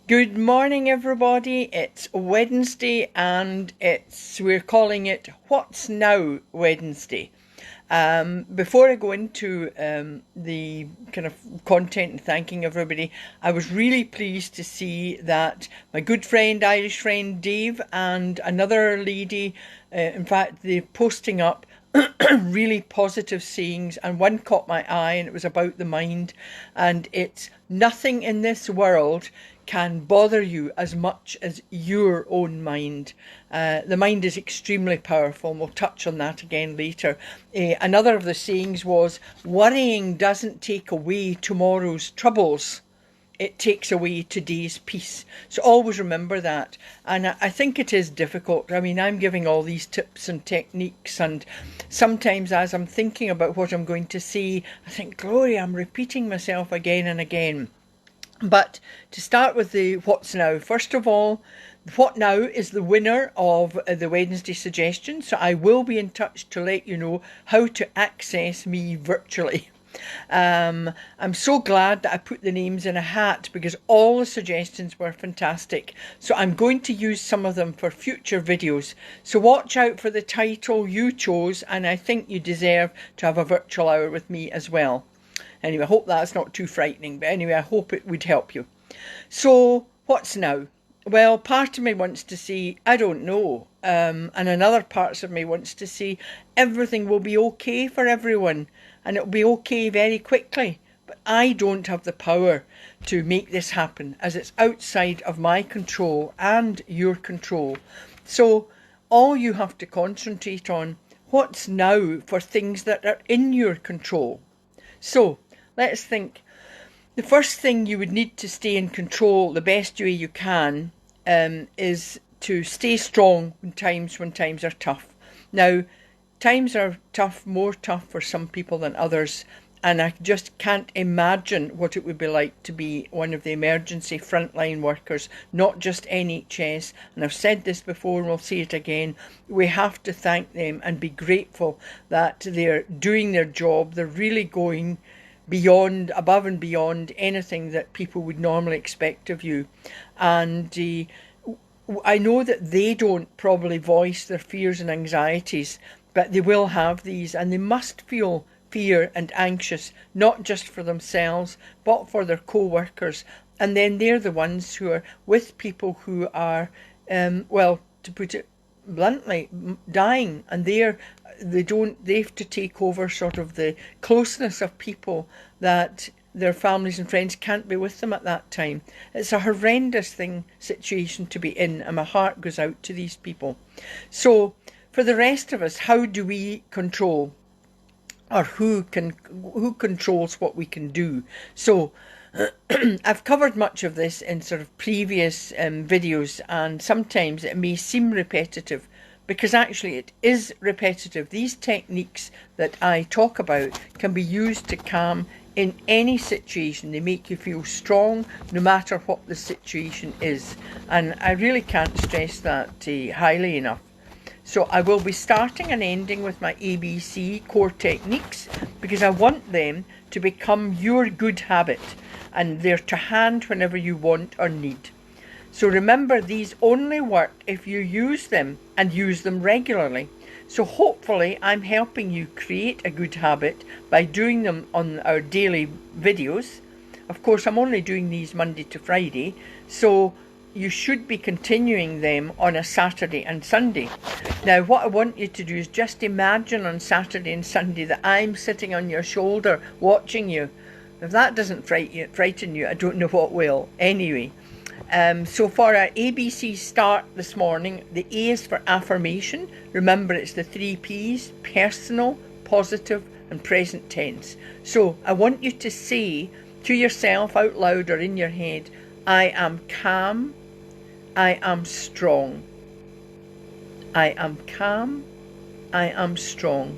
Good morning, everybody. It's Wednesday and we're calling it What's Now Wednesday. Before I go into the kind of content and thanking everybody, I was really pleased to see that my good friend, Irish friend Dave, and another lady, in fact, they're posting up really positive sayings, and one caught my eye, and it was about the mind, and it's nothing in this world can bother you as much as your own mind. The mind is extremely powerful, and we'll touch on that again later. Another of the sayings was, worrying doesn't take away tomorrow's troubles. It takes away today's peace. So always remember that. And I think it is difficult. I mean, I'm giving all these tips and techniques, and sometimes as I'm thinking about what I'm going to say, I think, Gloria, I'm repeating myself again and again. But to start with the what's now, first of all, what now is the winner of the Wednesday suggestion. So I will be in touch to let you know how to access me virtually. I'm so glad that I put the names in a hat because all the suggestions were fantastic. So I'm going to use some of them for future videos. So watch out for the title you chose, and I think you deserve to have a virtual hour with me as well. Anyway, I hope that's not too frightening, but anyway, I hope it would help you. So, what's now? Well, part of me wants to say, I don't know. And another part of me wants to say, everything will be okay for everyone, and it'll be okay very quickly. But I don't have the power to make this happen, as it's outside of my control and your control. So, all you have to concentrate on, what's now for things that are in your control. So, let's think. The first thing you would need to stay in control the best way you can is to stay strong when times are tough. Now, times are tough, more tough for some people than others, and I just can't imagine what it would be like to be one of the emergency frontline workers, not just NHS. And I've said this before and we'll say it again. We have to thank them and be grateful that they're doing their job. They're really going beyond, above and beyond anything that people would normally expect of you. And I know that they don't probably voice their fears and anxieties, but they will have these, and they must feel fear and anxious, not just for themselves, but for their co-workers. And then they're the ones who are with people who are, well, to put it bluntly, dying, and they have to take over sort of the closeness of people that their families and friends can't be with them at that time. It's a horrendous situation to be in, and my heart goes out to these people. So for the rest of us, how do we control, or who controls what we can do? So I've covered much of this in sort of previous videos, and sometimes it may seem repetitive, because actually it is repetitive. These techniques that I talk about can be used to calm in any situation. They make you feel strong no matter what the situation is, and I really can't stress that highly enough. So I will be starting and ending with my ABC core techniques, because I want them to become your good habit, and they're to hand whenever you want or need. So remember, these only work if you use them and use them regularly. So hopefully I'm helping you create a good habit by doing them on our daily videos. Of course, I'm only doing these Monday to Friday, so you should be continuing them on a Saturday and Sunday. Now, what I want you to do is just imagine on Saturday and Sunday that I'm sitting on your shoulder watching you. If that doesn't frighten you, I don't know what will. Anyway, so for our ABC start this morning, the A is for affirmation. Remember, it's the 3 P's: personal, positive, and present tense. So I want you to say to yourself out loud or in your head, I am calm, I am strong. I am calm, I am strong.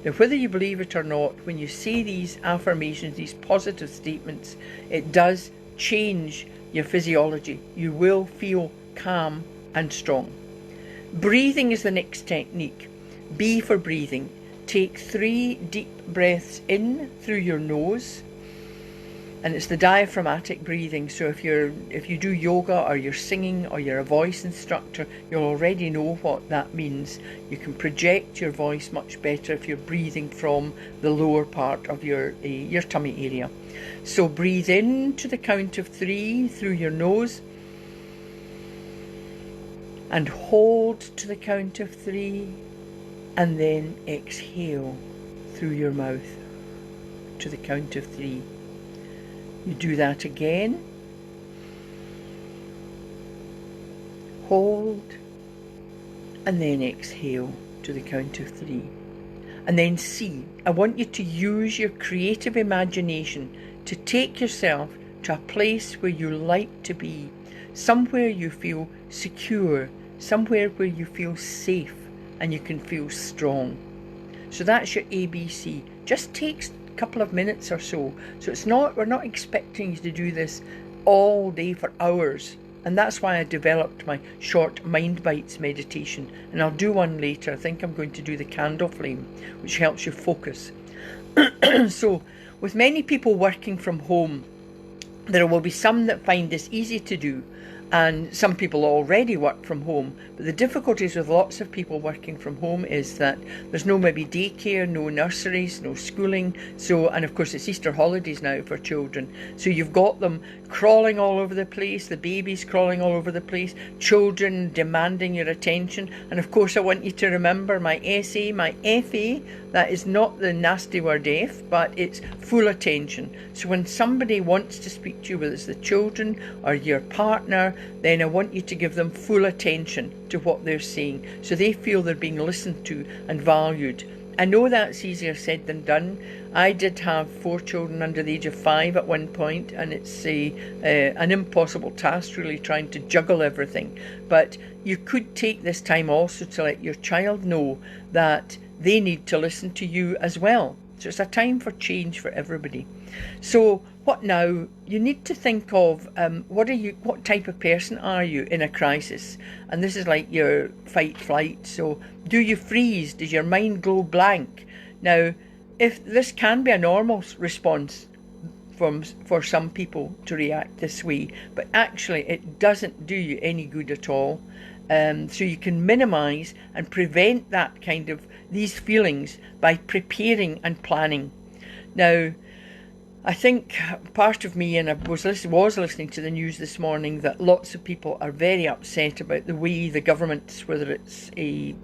Now, whether you believe it or not, when you say these affirmations, these positive statements, it does change your physiology. You will feel calm and strong. Breathing is the next technique. B for breathing. Take 3 deep breaths in through your nose And it's the diaphragmatic breathing. So if you do yoga or you're singing or you're a voice instructor, you'll already know what that means. You can project your voice much better if you're breathing from the lower part of your tummy area. So breathe in to the count of 3 through your nose, and hold to the count of 3, and then exhale through your mouth to the count of 3. You do that again. Hold, and then exhale to the count of 3. And then see, I want you to use your creative imagination to take yourself to a place where you like to be, somewhere you feel secure, somewhere where you feel safe and you can feel strong. So that's your ABC. Just takes couple of minutes or so. So we're not expecting you to do this all day for hours. And that's why I developed my short Mind Bites meditation. And I'll do one later. I think I'm going to do the candle flame, which helps you focus. So with many people working from home, there will be some that find this easy to do, and some people already work from home. But the difficulties with lots of people working from home is that there's no maybe daycare, no nurseries, no schooling. So, and of course it's Easter holidays now for children. So you've got them crawling all over the place, the babies crawling all over the place, children demanding your attention. And of course I want you to remember my SA, my FA, that is not the nasty word F, but it's full attention. So when somebody wants to speak to you, whether it's the children or your partner, then I want you to give them full attention to what they're saying, so they feel they're being listened to and valued. I know that's easier said than done. I did have 4 children under the age of 5 at one point, and it's an impossible task really trying to juggle everything. But you could take this time also to let your child know that they need to listen to you as well. So it's a time for change for everybody. So what now? You need to think of what type of person are you in a crisis? And this is like your fight flight. So do you freeze? Does your mind go blank? Now, if this can be a normal response for some people to react this way, but actually it doesn't do you any good at all. So you can minimise and prevent that kind of these feelings by preparing and planning. Now, I think part of me, and I was listening to the news this morning, that lots of people are very upset about the way the governments, whether it's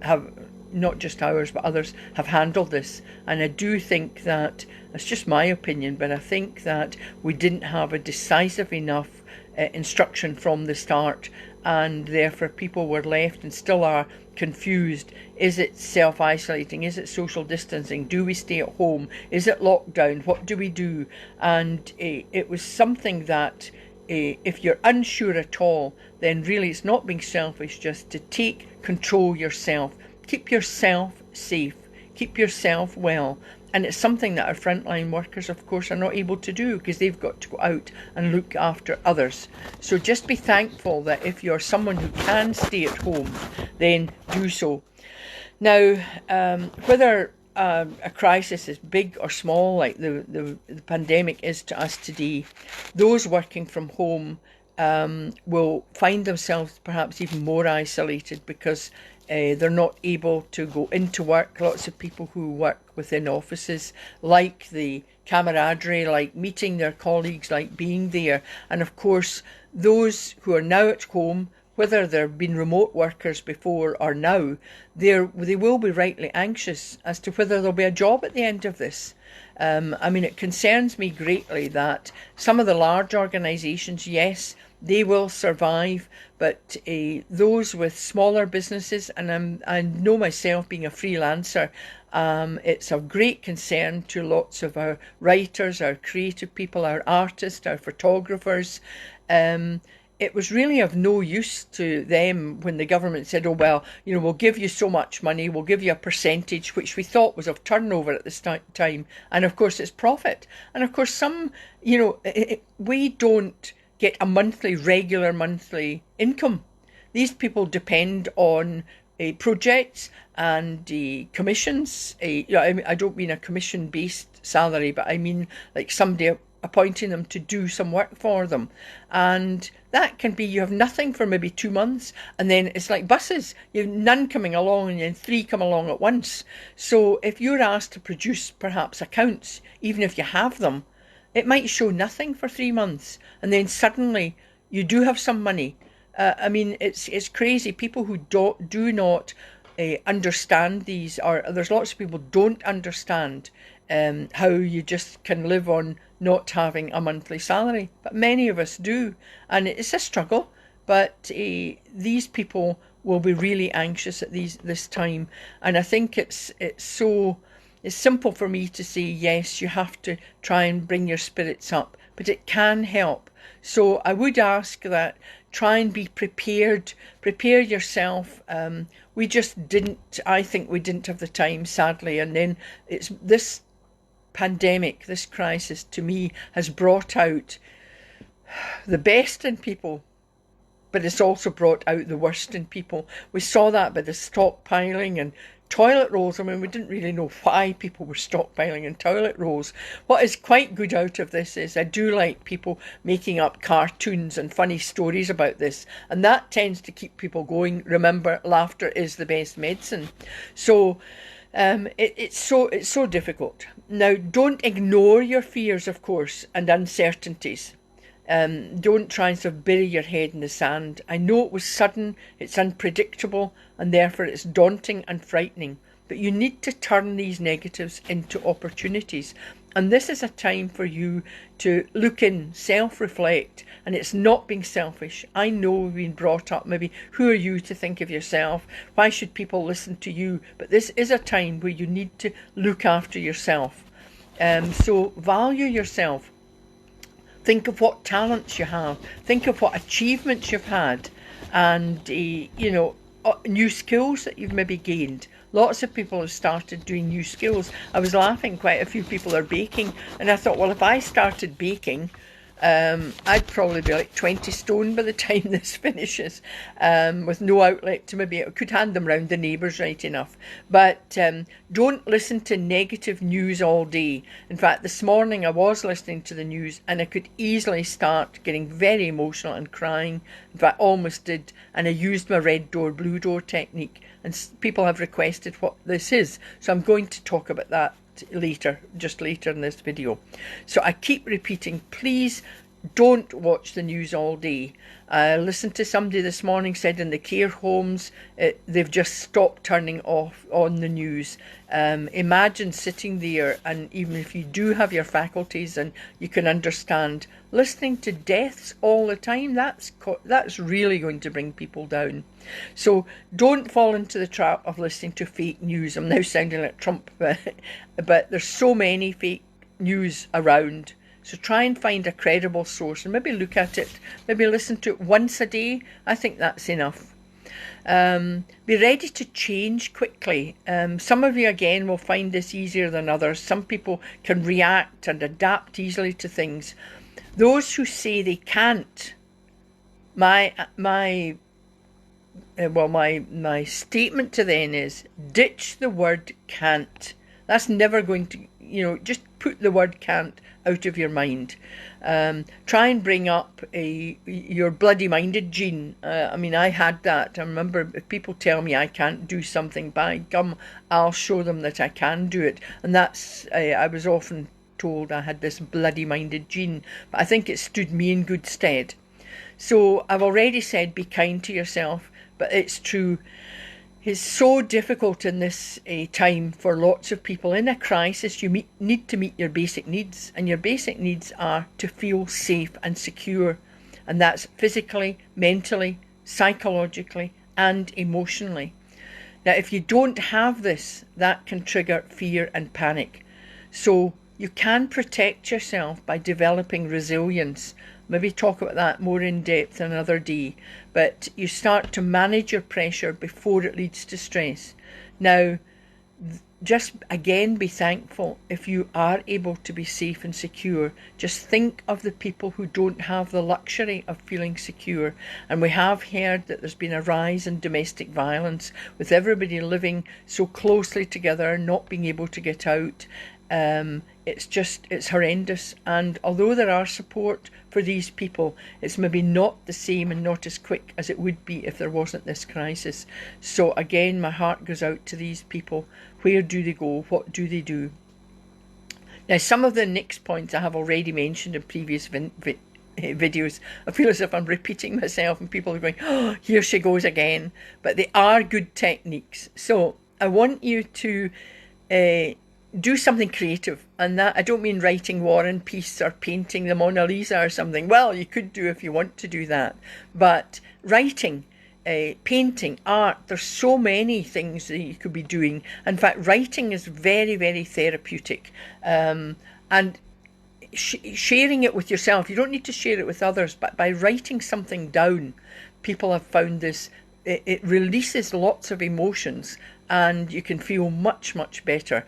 have not just ours but others, have handled this. And I do think that, that's just my opinion, but I think that we didn't have a decisive enough instruction from the start, and therefore people were left and still are confused. Is it self-isolating? Is it social distancing? Do we stay at home? Is it lockdown? What do we do? And it was something that if you're unsure at all, then really it's not being selfish, just to take control yourself. Keep yourself safe. Keep yourself well. And it's something that our frontline workers, of course, are not able to do because they've got to go out and look after others. So just be thankful that if you're someone who can stay at home, then do so. Now, whether a crisis is big or small, like the pandemic is to us today, those working from home will find themselves perhaps even more isolated because they're not able to go into work. Lots of people who work within offices like the camaraderie, like meeting their colleagues, like being there. And of course, those who are now at home, whether they've been remote workers before or now, they will be rightly anxious as to whether there'll be a job at the end of this. I mean, it concerns me greatly that some of the large organisations, yes, they will survive, but those with smaller businesses, and I know myself being a freelancer, it's of great concern to lots of our writers, our creative people, our artists, our photographers. It was really of no use to them when the government said, oh, well, we'll give you so much money, we'll give you a percentage, which we thought was of turnover at this time. And of course, it's profit. And of course, some, we don't get a regular monthly income. These people depend on projects and commissions. I don't mean a commission-based salary, but I mean like somebody appointing them to do some work for them. And that can be, you have nothing for maybe 2 months, and then it's like buses. You have none coming along, and then 3 come along at once. So if you're asked to produce perhaps accounts, even if you have them, it might show nothing for 3 months, and then suddenly you do have some money. I mean, it's crazy. People who do not understand these, or there's lots of people don't understand how you just can live on not having a monthly salary, but many of us do, and it's a struggle. But these people will be really anxious at this time, and I think it's simple for me to say, yes, you have to try and bring your spirits up, but it can help. So I would ask that try and be prepared, prepare yourself. I think we didn't have the time, sadly, and then it's this pandemic, this crisis, to me, has brought out the best in people, but it's also brought out the worst in people. We saw that by the stockpiling and toilet rolls. I mean, we didn't really know why people were stockpiling in toilet rolls. What is quite good out of this is I do like people making up cartoons and funny stories about this, and that tends to keep people going. Remember, laughter is the best medicine. So it's so difficult. Now, don't ignore your fears, of course, and uncertainties. Don't try and sort of bury your head in the sand. I know it was sudden, it's unpredictable, and therefore it's daunting and frightening. But you need to turn these negatives into opportunities. And this is a time for you to look in, self-reflect, and it's not being selfish. I know we've been brought up, maybe, who are you to think of yourself? Why should people listen to you? But this is a time where you need to look after yourself. So value yourself. Think of what talents you have. Think of what achievements you've had, and new skills that you've maybe gained. Lots of people have started doing new skills. I was laughing, quite a few people are baking, and I thought, well, if I started baking, I'd probably be like 20 stone by the time this finishes, with no outlet to maybe, I could hand them round the neighbours right enough. But don't listen to negative news all day. In fact, this morning I was listening to the news and I could easily start getting very emotional and crying. In fact, almost did. And I used my red door, blue door technique. And people have requested what this is. So I'm going to talk about that just later in this video. So I keep repeating, please don't watch the news all day. I listened to somebody this morning said in the care homes they've just stopped turning on the news. Imagine sitting there, and even if you do have your faculties and you can understand, listening to deaths all the time, that's really going to bring people down. So don't fall into the trap of listening to fake news. I'm now sounding like Trump, but there's so many fake news around. So try and find a credible source and maybe look at it, maybe listen to it once a day. I think that's enough. Be ready to change quickly. Some of you, again, will find this easier than others. Some people can react and adapt easily to things. Those who say they can't, my statement to them is, ditch the word can't. That's never going to, just put the word can't out of your mind. Try and bring up your bloody minded gene. I had that. I remember if people tell me I can't do something, by gum, I'll show them that I can do it. And that's, I was often told I had this bloody minded gene, but I think it stood me in good stead. So I've already said be kind to yourself, but it's true. It's so difficult in this time for lots of people. In a crisis, you need to meet your basic needs, and your basic needs are to feel safe and secure, and that's physically, mentally, psychologically, and emotionally. Now, if you don't have this, that can trigger fear and panic. So you can protect yourself by developing resilience. Maybe talk about that more in depth another day. But you start to manage your pressure before it leads to stress. Now, just again be thankful if you are able to be safe and secure. Just think of the people who don't have the luxury of feeling secure. And we have heard that there's been a rise in domestic violence, with everybody living so closely together, not being able to get out. It's horrendous. And although there are support for these people, it's maybe not the same and not as quick as it would be if there wasn't this crisis. So again, my heart goes out to these people. Where do they go? What do they do? Now, some of the next points I have already mentioned in previous videos. I feel as if I'm repeating myself and people are going, oh, here she goes again. But they are good techniques. So I want you to do something creative. And that, I don't mean writing War and Peace or painting the Mona Lisa or something. Well, you could do if you want to do that. But writing, painting, art, there's so many things that you could be doing. In fact, writing is very, very therapeutic. And sharing it with yourself, you don't need to share it with others, but by writing something down, people have found this, it releases lots of emotions and you can feel much, much better.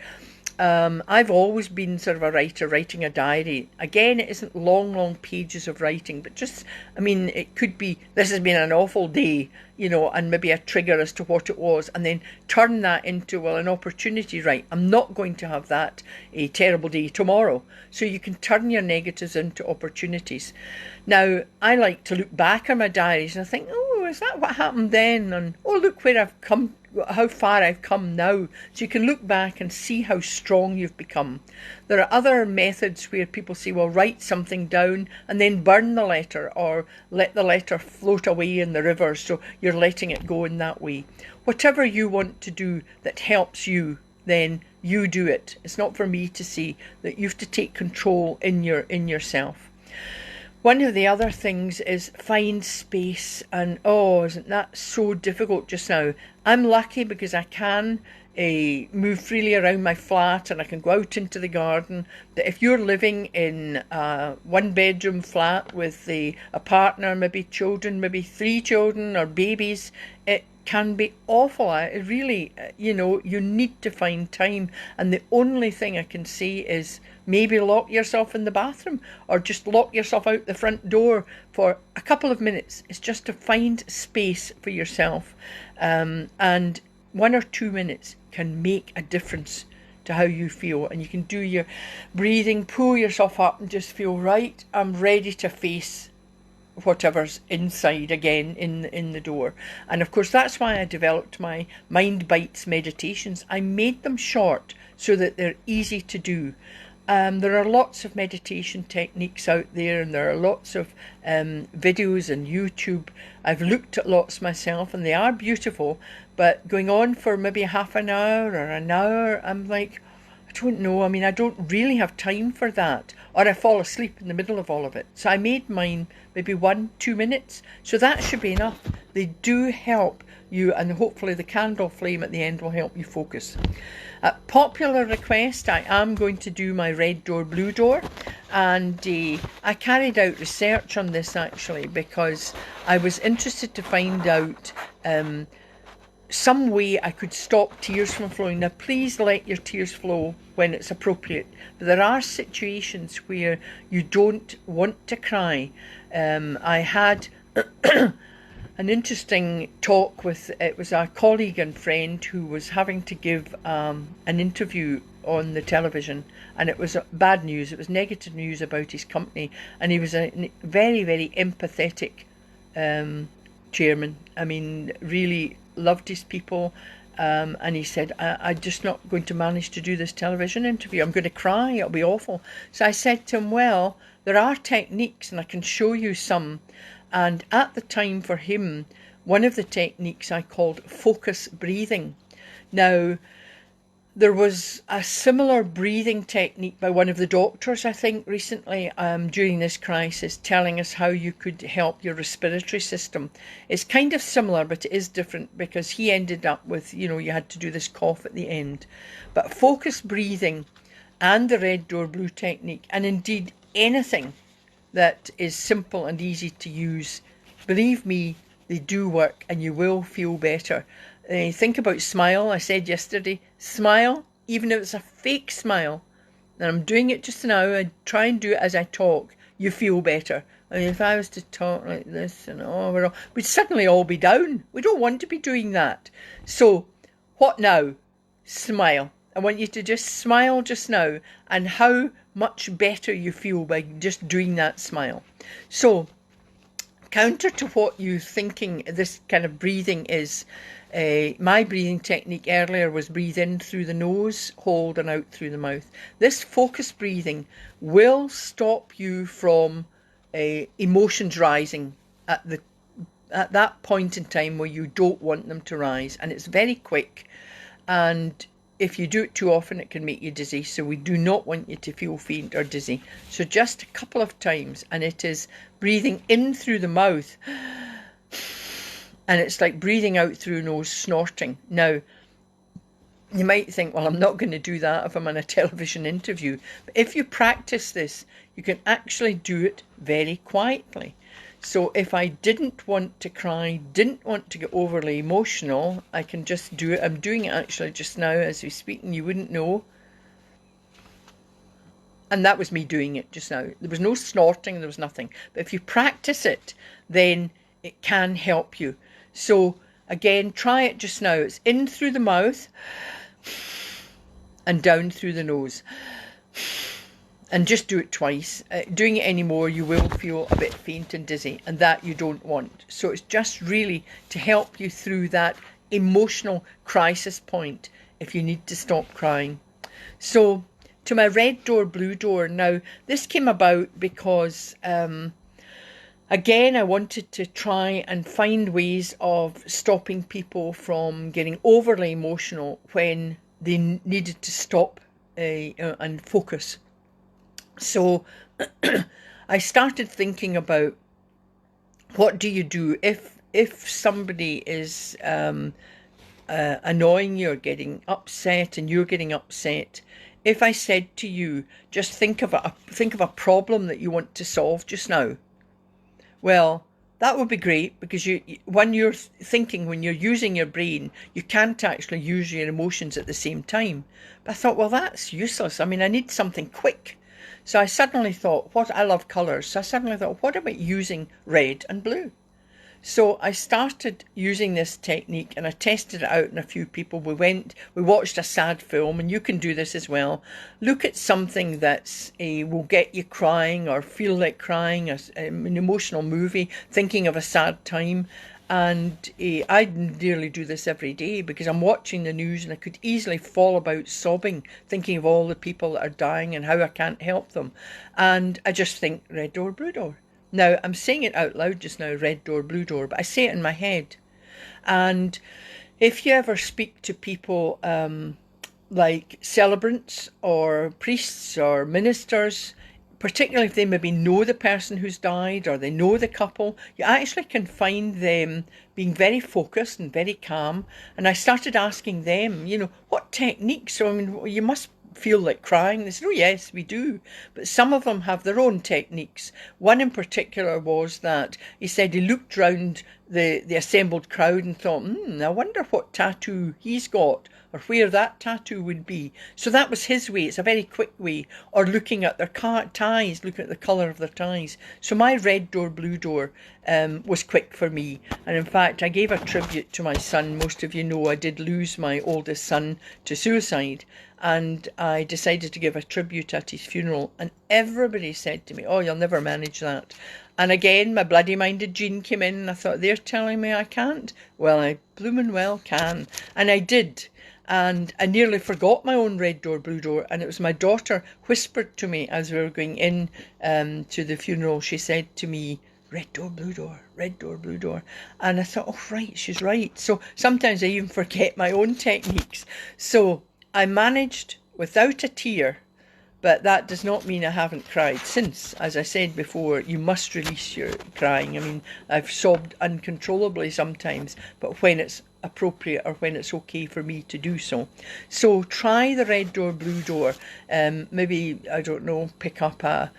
I've always been sort of a writer, writing a diary. Again, it isn't long pages of writing, but just, I mean, it could be, this has been an awful day, you know, and maybe a trigger as to what it was, and then turn that into, well, an opportunity, right? I'm not going to have that a terrible day tomorrow. So you can turn your negatives into opportunities. Now, I like to look back on my diaries and I think, oh, is that what happened then? And oh, look where I've come, how far I've come now. So you can look back and see how strong you've become. There are other methods where people say, well, write something down and then burn the letter or let the letter float away in the river, so you're letting it go in that way. Whatever you want to do that helps you, then you do it. It's not for me to say that you have to take control in yourself. One of the other things is find space, and oh, isn't that so difficult just now? I'm lucky because I can move freely around my flat and I can go out into the garden. That if you're living in a one-bedroom flat with a partner, maybe children, maybe 3 children or babies, it can be awful. It really, you know, you need to find time. And the only thing I can say is maybe lock yourself in the bathroom or just lock yourself out the front door for a couple of minutes. It's just to find space for yourself. And 1 or 2 minutes can make a difference to how you feel. And you can do your breathing, pull yourself up and just feel, right, I'm ready to face whatever's inside again in the door. And of course, that's why I developed my Mind Bites meditations. I made them short so that they're easy to do. There are lots of meditation techniques out there, and there are lots of videos on YouTube. I've looked at lots myself and they are beautiful, but going on for maybe half an hour or an hour, I'm like, I don't know. I mean, I don't really have time for that, or I fall asleep in the middle of all of it. So I made mine maybe 1-2 minutes. So that should be enough. They do help you, and hopefully the candle flame at the end will help you focus. At popular request, I am going to do my red door, blue door, and I carried out research on this actually because I was interested to find out some way I could stop tears from flowing. Now, please let your tears flow when it's appropriate, but there are situations where you don't want to cry. I had an interesting talk with, it was a colleague and friend who was having to give an interview on the television, and it was bad news. It was negative news about his company, and he was a very, very empathetic chairman. I mean, really loved his people, and he said, I'm just not going to manage to do this television interview. I'm going to cry, it'll be awful. So I said to him, well, there are techniques and I can show you some. And at the time for him, one of the techniques I called focus breathing. Now, there was a similar breathing technique by one of the doctors, I think, recently during this crisis, telling us how you could help your respiratory system. It's kind of similar, but it is different because he ended up with, you know, you had to do this cough at the end. But focus breathing and the red door, blue technique, and indeed anything that is simple and easy to use, believe me, they do work and you will feel better. Think about smile. I said yesterday, smile, even if it's a fake smile. And I'm doing it just now. I try and do it as I talk. You feel better. I mean, if I was to talk like this and we'd suddenly all be down. We don't want to be doing that. So what now? Smile. I want you to just smile just now, and how much better you feel by just doing that smile. So, counter to what you're thinking this kind of breathing is, my breathing technique earlier was breathe in through the nose, hold, and out through the mouth. This focused breathing will stop you from emotions rising at that point in time where you don't want them to rise, and it's very quick, and if you do it too often it can make you dizzy, so we do not want you to feel faint or dizzy. So just a couple of times, and it is breathing in through the mouth, and it's like breathing out through nose, snorting. Now you might think, well, I'm not going to do that if I'm in a television interview, but if you practice this you can actually do it very quietly. So if I didn't want to cry, didn't want to get overly emotional, I can just do it. I'm doing it actually just now as we speak, and you wouldn't know. And that was me doing it just now. There was no snorting, there was nothing. But if you practice it, then it can help you. So again, try it just now. It's in through the mouth and down through the nose. And just do it twice. Doing it anymore, you will feel a bit faint and dizzy, and that you don't want. So it's just really to help you through that emotional crisis point if you need to stop crying. So to my red door, blue door. Now, this came about because, again, I wanted to try and find ways of stopping people from getting overly emotional when they needed to stop and focus. So I started thinking about, what do you do if somebody is annoying you or getting upset and you're getting upset. If I said to you, just think of a problem that you want to solve just now, well, that would be great, because when you're thinking, when you're using your brain, you can't actually use your emotions at the same time. But I thought, well, that's useless. I mean, I need something quick. So I suddenly thought, I love colours. So I suddenly thought, what about using red and blue? So I started using this technique, and I tested it out on a few people. We watched a sad film, and you can do this as well. Look at something that will get you crying or feel like crying, an emotional movie, thinking of a sad time. And I nearly do this every day, because I'm watching the news and I could easily fall about sobbing, thinking of all the people that are dying and how I can't help them. And I just think, red door, blue door. Now, I'm saying it out loud just now, red door, blue door, but I say it in my head. And if you ever speak to people like celebrants or priests or ministers, particularly if they maybe know the person who's died or they know the couple, you actually can find them being very focused and very calm. And I started asking them, what techniques? So, I mean, you must feel like crying. They said, oh yes, we do. But some of them have their own techniques. One in particular was that he said he looked round the assembled crowd and thought, I wonder what tattoo he's got, or where that tattoo would be. So that was his way. It's a very quick way. Or looking at their ties, looking at the colour of their ties. So my red door, blue door was quick for me. And in fact, I gave a tribute to my son. Most of you know I did lose my oldest son to suicide. And I decided to give a tribute at his funeral. And everybody said to me, oh, you'll never manage that. And again, my bloody-minded gene came in, and I thought, they're telling me I can't? Well, I bloomin' well can. And I did. And I nearly forgot my own red door, blue door. And it was my daughter whispered to me as we were going in to the funeral. She said to me, red door, blue door, red door, blue door. And I thought, oh, right, she's right. So sometimes I even forget my own techniques. So I managed without a tear, but that does not mean I haven't cried since. As I said before, you must release your crying. I mean, I've sobbed uncontrollably sometimes, but when it's appropriate or when it's okay for me to do so. So try the red door, blue door. Maybe, I don't know, pick up a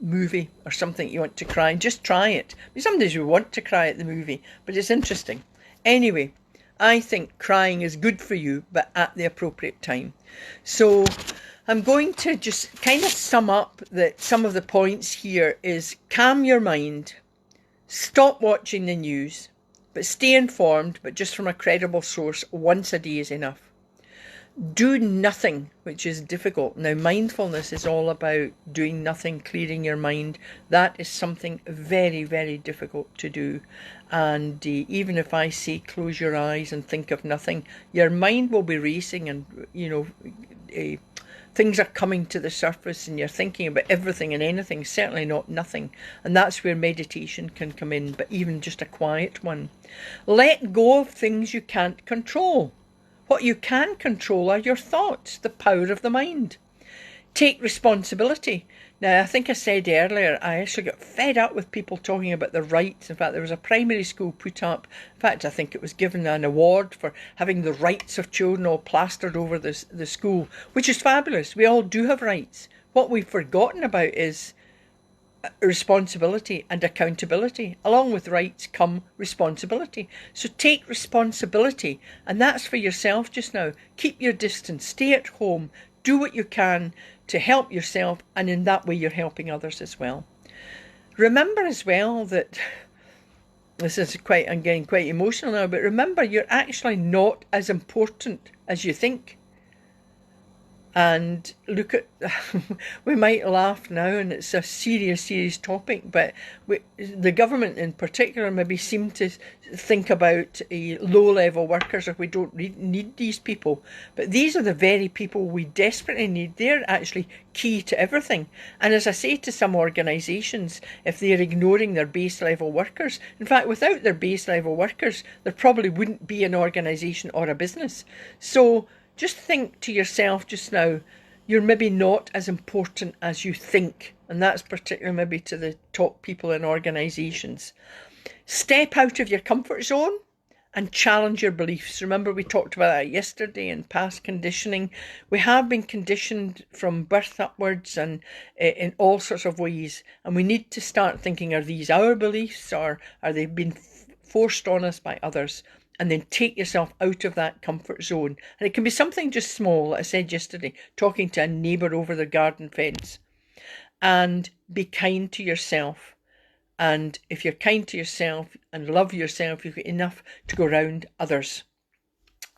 movie or something you want to cry. Just try it. Sometimes you want to cry at the movie, but it's interesting. Anyway, I think crying is good for you, but at the appropriate time. So I'm going to just kind of sum up that some of the points here is calm your mind, stop watching the news, but stay informed, but just from a credible source. Once a day is enough. Do nothing, which is difficult. Now, mindfulness is all about doing nothing, clearing your mind. That is something very, very difficult to do. And even if I say close your eyes and think of nothing, your mind will be racing, and things are coming to the surface and you're thinking about everything and anything, certainly not nothing. And that's where meditation can come in, but even just a quiet one. Let go of things you can't control. What you can control are your thoughts, the power of the mind. Take responsibility. Now, I think I said earlier, I actually got fed up with people talking about the rights. In fact, there was a primary school put up. In fact, I think it was given an award for having the rights of children all plastered over the school, which is fabulous. We all do have rights. What we've forgotten about is responsibility and accountability. Along with rights come responsibility. So take responsibility, and that's for yourself just now. Keep your distance, stay at home, do what you can to help yourself, and in that way you're helping others as well. Remember as well that I'm getting quite emotional now, but remember, you're actually not as important as you think. And look at, we might laugh now, and it's a serious topic, but the government in particular maybe seem to think about low-level workers, if we don't need these people. But these are the very people we desperately need. They're actually key to everything. And as I say to some organisations, if they're ignoring their base-level workers, in fact, without their base-level workers, there probably wouldn't be an organisation or a business. So just think to yourself just now, you're maybe not as important as you think. And that's particularly maybe to the top people in organisations. Step out of your comfort zone and challenge your beliefs. Remember, we talked about that yesterday in past conditioning. We have been conditioned from birth upwards and in all sorts of ways. And we need to start thinking, are these our beliefs, or are they being forced on us by others? And then take yourself out of that comfort zone. And it can be something just small, like I said yesterday, talking to a neighbour over the garden fence. And be kind to yourself. And if you're kind to yourself and love yourself, you've got enough to go around others.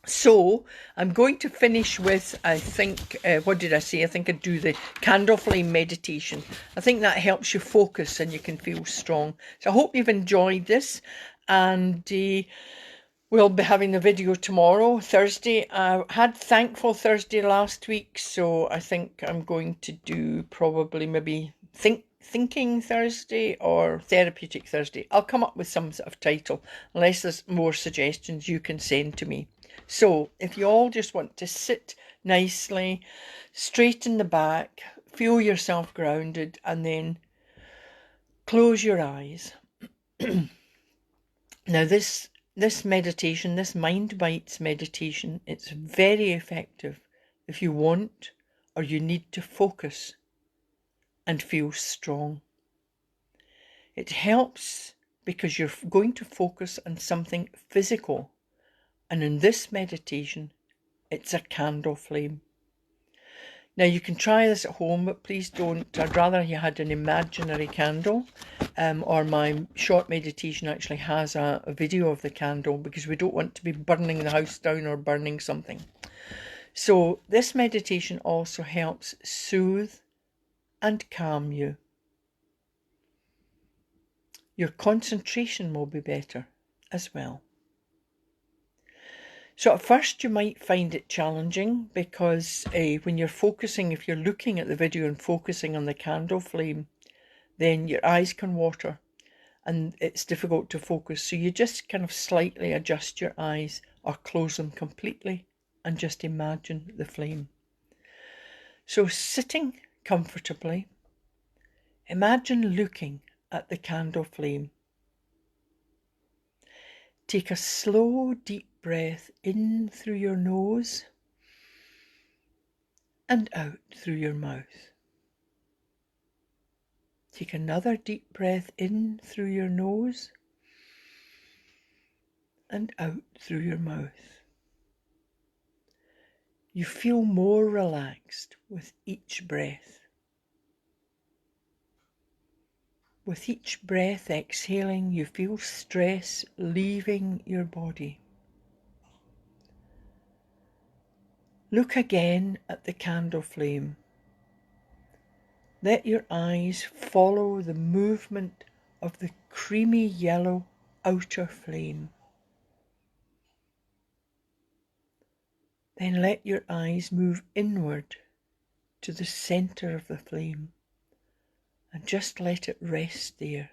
So I'm going to finish with, I think, what did I say? I think I'd do the candle flame meditation. I think that helps you focus and you can feel strong. So I hope you've enjoyed this, and we'll be having the video tomorrow, Thursday. I had Thankful Thursday last week, so I think I'm going to do probably maybe Thinking Thursday or Therapeutic Thursday. I'll come up with some sort of title, unless there's more suggestions you can send to me. So if you all just want to sit nicely, straighten the back, feel yourself grounded, and then close your eyes. Now this meditation, this Mind Bites meditation, it's very effective if you want or you need to focus and feel strong. It helps because you're going to focus on something physical, and in this meditation it's a candle flame. Now you can try this at home, but please don't. I'd rather you had an imaginary candle, or my short meditation actually has a video of the candle, because we don't want to be burning the house down or burning something. So this meditation also helps soothe and calm you. Your concentration will be better as well. So at first you might find it challenging, because when you're focusing, if you're looking at the video and focusing on the candle flame, then your eyes can water and it's difficult to focus. So you just kind of slightly adjust your eyes or close them completely and just imagine the flame. So sitting comfortably, imagine looking at the candle flame. Take a slow, deep breath in through your nose and out through your mouth. Take another deep breath in through your nose and out through your mouth. You feel more relaxed with each breath. With each breath exhaling, you feel stress leaving your body. Look again at the candle flame. Let your eyes follow the movement of the creamy yellow outer flame. Then let your eyes move inward to the centre of the flame and just let it rest there.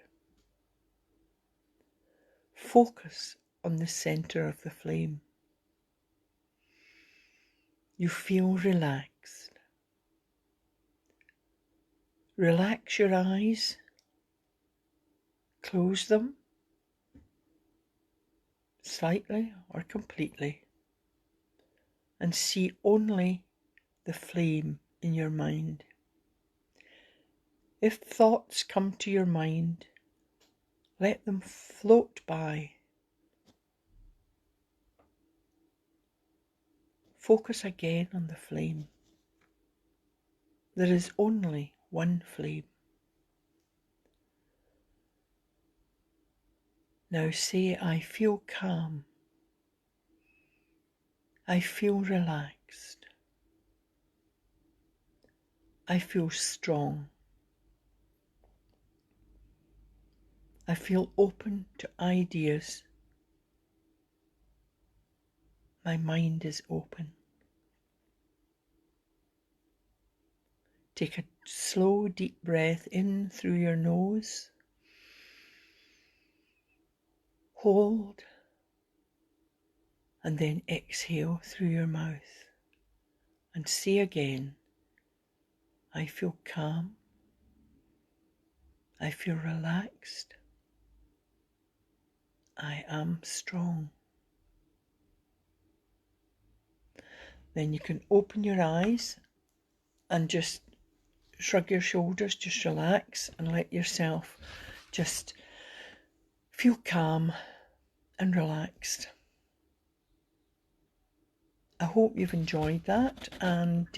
Focus on the centre of the flame. You feel relaxed. Relax your eyes. Close them slightly or completely and see only the flame in your mind. If thoughts come to your mind, let them float by. Focus again on the flame. There is only one flame. Now say, I feel calm. I feel relaxed. I feel strong. I feel open to ideas. My mind is open. Take a slow, deep breath in through your nose. Hold, and then exhale through your mouth. And say again, I feel calm. I feel relaxed. I am strong. Then you can open your eyes and just shrug your shoulders, just relax and let yourself just feel calm and relaxed. I hope you've enjoyed that, and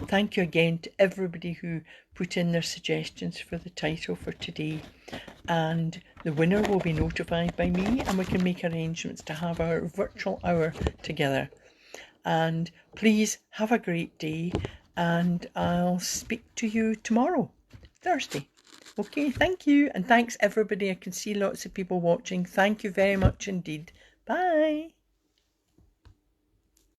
thank you again to everybody who put in their suggestions for the title for today. And the winner will be notified by me, and we can make arrangements to have our virtual hour together. And please have a great day, and I'll speak to you tomorrow, Thursday. Okay, thank you, and thanks everybody. I can see lots of people watching. Thank you very much indeed. Bye.